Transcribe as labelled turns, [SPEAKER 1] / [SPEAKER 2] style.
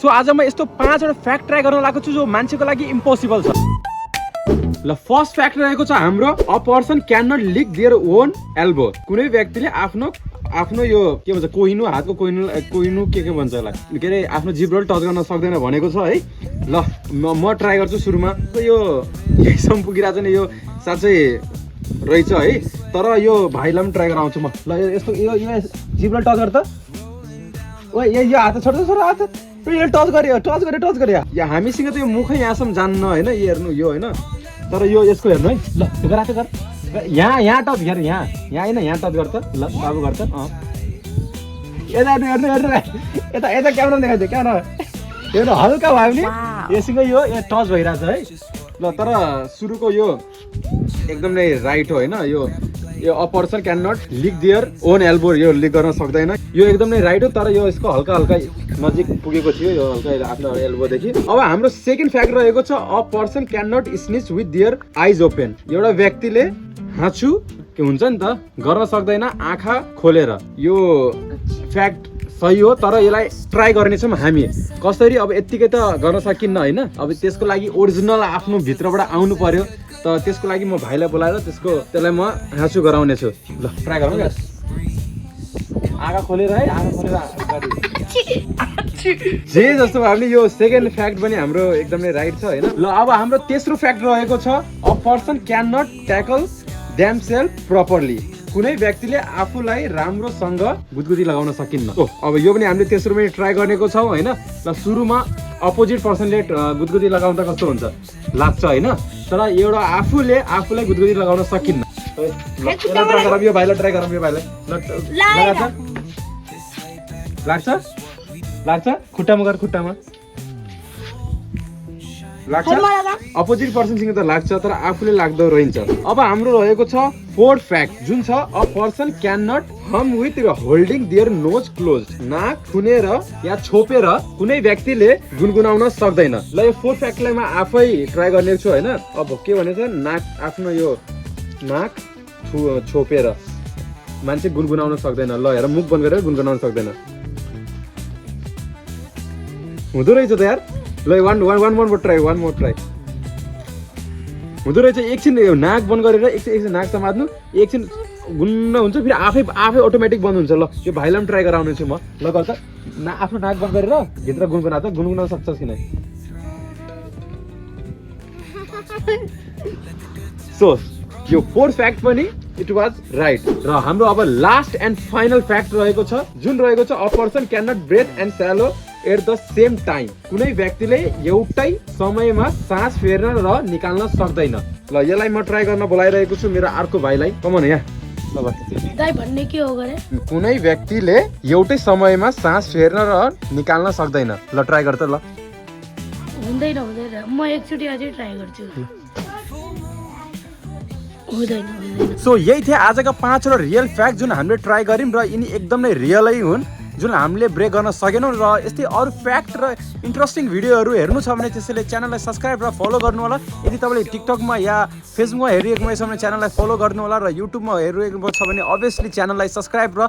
[SPEAKER 1] So आज म यस्तो 5 वटा फ्याक्ट ट्राई गर्न लागेको छु जो मान्छेको लागि इम्पोसिबल छ। ल फर्स्ट फ्याक्ट रहेको छ हाम्रो a person can not lick their own elbow. कुनै व्यक्तिले आफ्नो यो के भन्छ कोहिनो हातको कोहिनो के भन्छ होला के अरे आफ्नो जिब्रोले टच गर्न सक्दैन भनेको छ है। ल म ट्राई गर्छु सुरुमा। यो यहीसम्म पुगिरहेको छ नि, यो साँच्चै रहेछ है। तर यो भाइलाई पनि ट्राई गराउँछु म। ल यस्तो यो जिब्रोले टच गर त। ओ यो हात छोड्छ छोड हात। यो टच गरे या हामीसँग त यो मुखै यहाँसम्म जान्न होइन, यो हेर्नु यो होइन। तर यो यसको हेर्नु है। ल गर यहाँ टच गर, यहाँ होइन यहाँ टच गर त। ल बाबु गर त। यता यता क्यामेरा देखाइदियो क्यामेरा। यो हल्का भयो भने यसको यो टच भइरहेछ है। ल तर सुरुको यो एकदम नै राइट हो होइन। यो a person can not lick their own elbow, यो लिक गर्न सक्दैन, यो एकदम नै राइट हो। तर यो यसको हल्का नजिक पुगेको थियो यो हल्का आफ्नो एल्बोदेखि। अब हाम्रो सेकेन्ड फ्याक्ट रहेको छ a person can not sneeze with their eyes open. एउटा व्यक्तिले हाँचु के हुन्छ नि त गर्न सक्दैन आँखा खोलेर। यो फ्याक्ट सही हो, तर यसलाई ट्राई गर्नेछौँ हामी कसरी। अब यत्तिकै त गर्न सकिन्न होइन। अब त्यसको लागि ओरिजिनल आफ्नो भित्रबाट आउनु पर्यो। त त्यसको लागि म भाइलाई बोलाएर त्यसलाई म हाँसु गराउने छु। ल ट्राई गरौँ न। आँखा खोलेर है, आँखा खोलेर जे जस्तो भयो भने यो सेकेन्ड फ्याक्ट पनि हाम्रो एकदमै राइट छ होइन। ल अब हाम्रो तेस्रो फ्याक्ट रहेको छ a person can not tickle themselves properly. कुनै व्यक्तिले आफूलाई राम्रोसँग गुदगुदी लगाउन सकिन्न। अब यो पनि हामीले तेस्रो पनि ट्राई गरेको छौँ होइन। ल सुरुमा अपोजिट पर्सनले गुदगुदी लगाउँदा कस्तो हुन्छ लाग्छ होइन। तर एउटा आफूलाई गुदगुदी लगाउन सकिन्न। यो भाइलाई ट्राई गरौँ, यो भाइलाई लाग्छ खुट्टामा गर, खुट्टामा लाग्छ। अपोजिट पर्सनसँग त लाग्छ तर आफूले लाग्दो रहन्छ। अब हाम्रो रहेको छ फोर्थ फ्याक्ट जुन छ अ पर्सन क्यान नट हम with holding their nose close. नाक थुनेर या छोपेर कुनै व्यक्तिले गुनगुनाउन सक्दैन। ल यो फोर्थ फ्याक्टलाई म आफै ट्राई गर्ने छु होइन। अब के भनेछ नाक आफ्नो यो नाक छोपेर मान्छे गुनगुनाउन सक्दैन। ल हेर मुख बन्द गरेर गुनगुनाउन सक्दैन। हुँदो रहेछ त यार। ल वान मोर ट्राई हुँदो रहेछ। एकछिन नाक बन्द गरेर एकछिन नाक समात्नु, एकछिन गुन्न हुन्छ फेरि आफै अटोमेटिक बन्द हुन्छ। ल यो भाइलाई पनि ट्राई गराउने छु म। ल गर त आफ्नो नाक बन्द गरेर भित्र गुनगुनाउन सक्छस् कि नै। सो यो फोर्थ फ्याक्ट पनि इट वाज राइट। र हाम्रो अब लास्ट एन्ड फाइनल फ्याक्ट रहेको छ जुन रहेको छ a person can not breathe and swallow at the same time. कुनै व्यक्तिले एउटै समयमा सास फेर्न र निकाल्न सक्दैन। ल यसलाई म ट्राई गर्न बोलाइरहेको छु मेरो अर्को भाइलाई। कमन यहाँ
[SPEAKER 2] दाइ भन्ने के हो गरे?
[SPEAKER 1] कुनै व्यक्तिले एउटै समयमा सास फेर्न र निकाल्न सक्दैन। ल ट्राई गर त। ल
[SPEAKER 2] हुँदैन म एकचोटि अझै ट्राई गर्छु। हुँदैन।
[SPEAKER 1] सो यही थियो आजका 5 वटा रियल फ्याक्ट जुन हामीले ट्राई गर्यौँ र यिनी एकदम नै रियलै हुन् जुन हामीले ब्रेक गर्न सकेनौँ। र यस्तै अरू फ्याक्ट र इन्ट्रेस्टिङ भिडियोहरू हेर्नु छ भने त्यसैले च्यानललाई सब्सक्राइब र फलो गर्नु होला। यदि तपाईँले टिकटकमा या फेसबुकमा हेरिएको छ भने च्यानललाई फलो गर्नु होला। र युट्युबमा हेरिएको छ भने अभियसली च्यानललाई सब्सक्राइब र